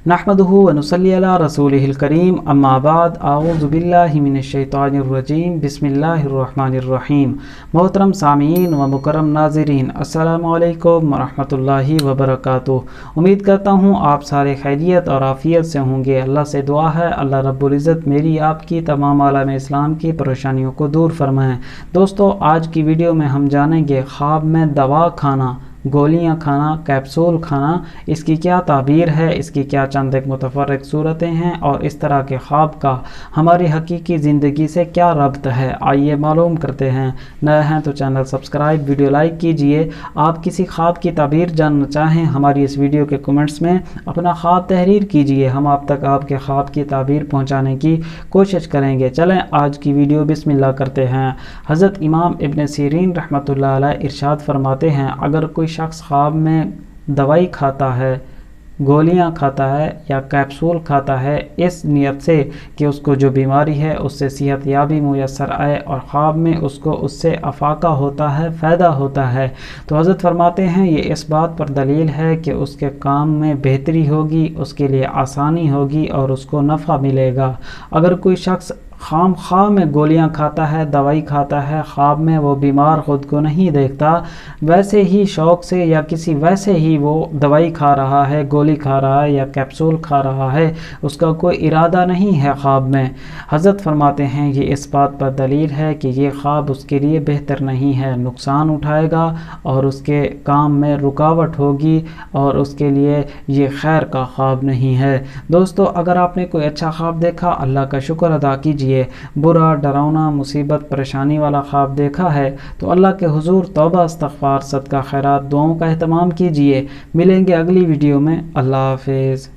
नहमदुहु व नुसल्ली अला रसूलिहिल करीम अम्मा बाद आऊज़ु बिल्लाहि मिनश शैतानिर रजीम बिस्मिल्लाहिर रहमानिर रहीम। मोहतरम सामीन व मुकर्रम नाज़रीन, अस्सलामु अलैकुम व रहमतुल्लाहि व बरकातुहू। उम्मीद करता हूँ आप सारे खैरियत और आफ़ियत से होंगे। अल्लाह से दुआ है अल्लाह रब्बुल इज़्ज़त मेरी आपकी तमाम आलम इस्लाम की परेशानियों को दूर फरमाएँ। दोस्तों, आज की वीडियो में हम जानेंगे ख्वाब में दवा खाना, गोलियां खाना, कैप्सूल खाना, इसकी क्या ताबीर है, इसकी क्या चंद एक मुतफर्रिक सूरतें हैं और इस तरह के ख्वाब का हमारी हकीकी ज़िंदगी से क्या रब्त है, आइए मालूम करते हैं। नए हैं तो चैनल सब्सक्राइब, वीडियो लाइक कीजिए। आप किसी ख्वाब की ताबीर जानना चाहें, हमारी इस वीडियो के कमेंट्स में अपना ख्वाब तहरीर कीजिए, हम आप तक आपके ख्वाब की ताबीर पहुँचाने की कोशिश करेंगे। चलें आज की वीडियो बिस्मिल्लाह करते हैं। हज़रत इमाम इब्न सीरीन रहमतुल्लाह अलैह इरशाद फरमाते हैं, अगर कोई शख्स ख्वाब में दवाई खाता है, गोलियां खाता है या कैप्सूल खाता है इस नियत से कि उसको जो बीमारी है उससे सेहत याबी मुयस्सर आए और ख्वाब में उसको उससे अफाका होता है, फ़ायदा होता है, तो हज़रत फरमाते हैं ये इस बात पर दलील है कि उसके काम में बेहतरी होगी, उसके लिए आसानी होगी और उसको नफ़ा मिलेगा। अगर कोई शख्स खाम ख्वाब में गोलियां खाता है, दवाई खाता है, ख्वाब में वो बीमार ख़ुद को नहीं देखता, वैसे ही शौक़ से या किसी वैसे ही वो दवाई खा रहा है, गोली खा रहा है या कैप्सूल खा रहा है, उसका कोई इरादा नहीं है ख्वाब में। हज़रत फरमाते हैं ये इस बात पर दलील है कि ये ख्वाब उसके लिए बेहतर नहीं है, नुकसान उठाएगा और उसके काम में रुकावट होगी और उसके लिए ये खैर का ख्वाब नहीं है। दोस्तों, अगर आपने कोई अच्छा ख्वाब देखा, अल्लाह का शुक्र अदा कीजिए। बुरा, डरावना, मुसीबत, परेशानी वाला ख्वाब देखा है तो अल्लाह के हुजूर तौबा, इस्तग़फ़ार, सदका, खैरात, दुआओं का एहतमाम कीजिए। मिलेंगे अगली वीडियो में। अल्लाह हाफ़िज़।